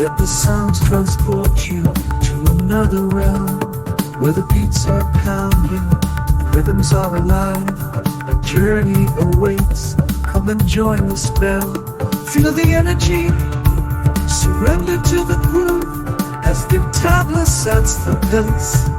Let the sounds transport you to another realm, where the beats are pounding, rhythms are alive, a journey awaits. Come and join the spell. Feel the energy, surrender to the groove, as the tabla sets the pace.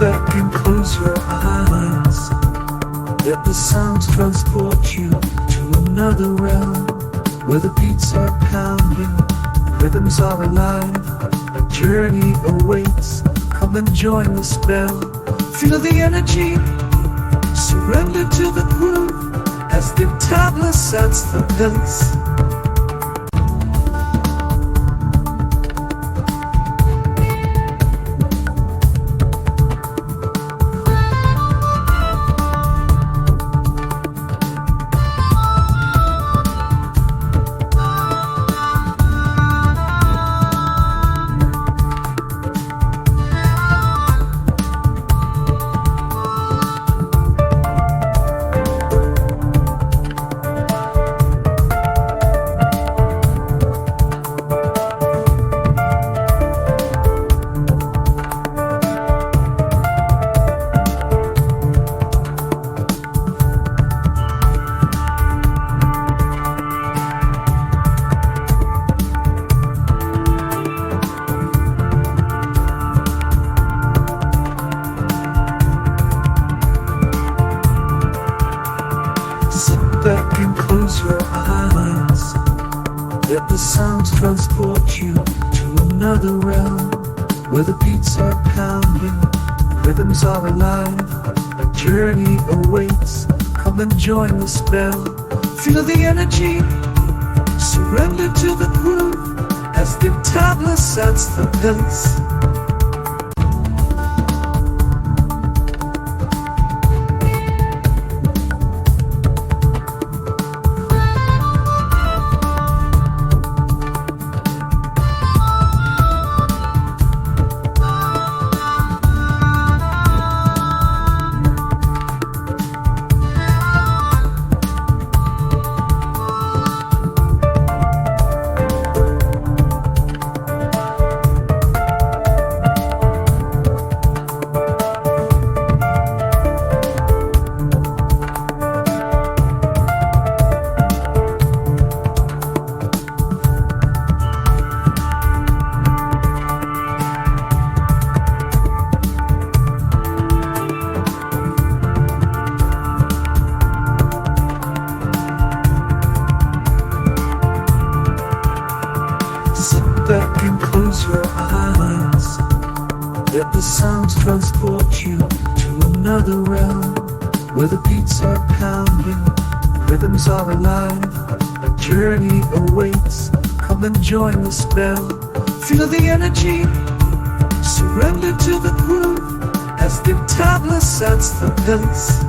Back and close your eyes. Let the sounds transport you to another realm, where the beats are pounding, rhythms are alive, a journey awaits. Come and join the spell. Feel the energy, surrender to the groove, as the tabla sets the pace. Back and close your eyes. Let the sounds transport you to another realm, where the beats are pounding, rhythms are alive, a journey awaits. Come and join the spell. Feel the energy, surrender to the groove, as the tabla sets the pace. Back and close your eyes. Let the sounds transport you to another realm, where the beats are pounding, rhythms are alive, a journey awaits. Come and join the spell. Feel the energy, surrender to the groove, as the tabla sets the pace.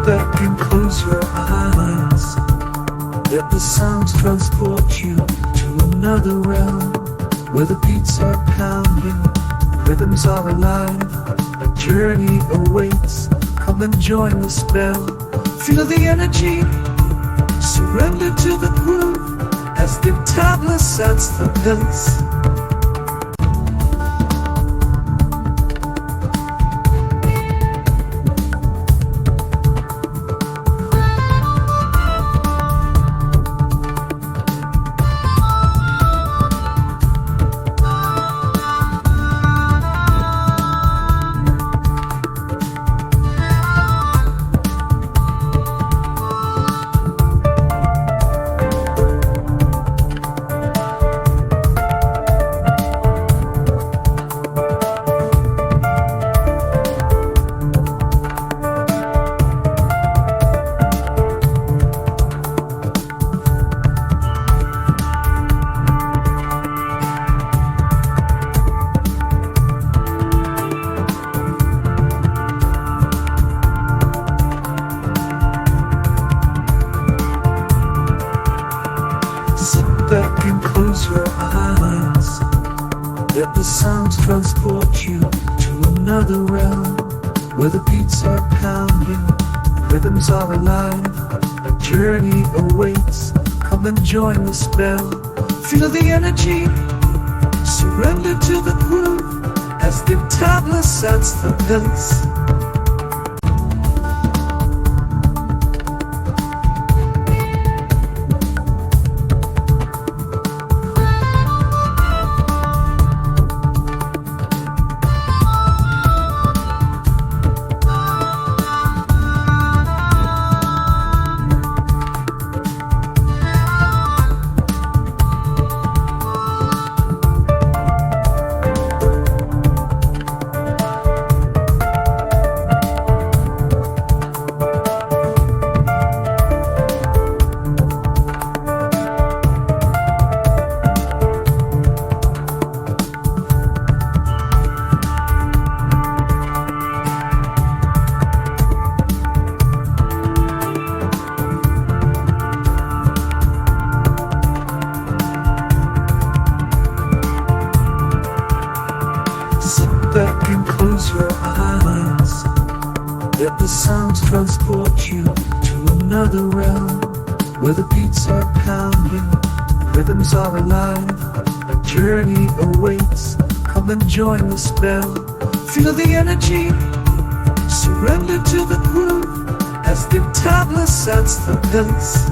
back and close your eyes. Let the sounds transport you to another realm, where the beats are pounding, rhythms are alive. A journey awaits, come and join the spell. Feel the energy, surrender to the groove, as the tabla sets the pace. Back and close your eyes. Let the sounds transport you to another realm, where the beats are pounding, rhythms are alive. A journey awaits, come and join the spell. Feel the energy, surrender to the groove, as the tabla sets the pace. Back and close your eyes. Let the sounds transport you to another realm, where the beats are pounding, rhythms are alive. A journey awaits, come and join the spell. Feel the energy, surrender to the groove, as the tabla sets the pace.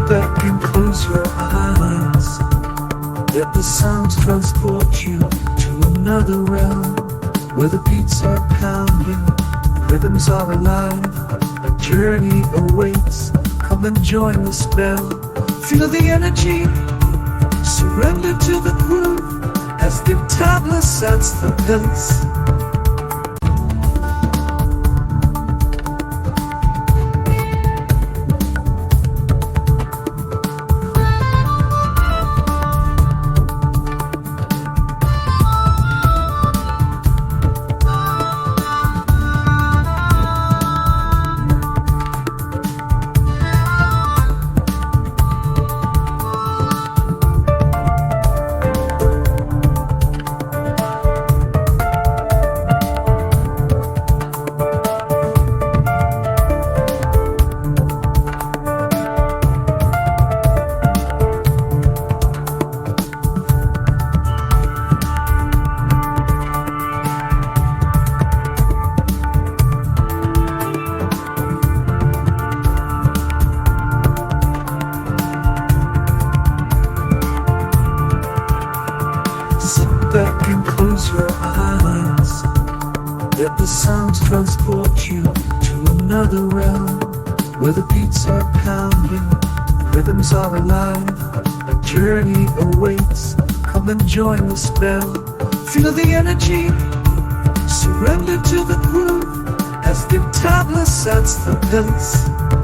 Back and close your eyes. Let the sounds transport you to another realm, where the beats are pounding, rhythms are alive. A journey awaits, come and join the spell. Feel the energy, surrender to the groove, as the tabla sets the pace. back and close your eyes. Let the sounds transport you to another realm, where the beats are pounding, rhythms are alive. A journey awaits, come and join the spell. Feel the energy, surrender to the groove, as the tabla sets the pace.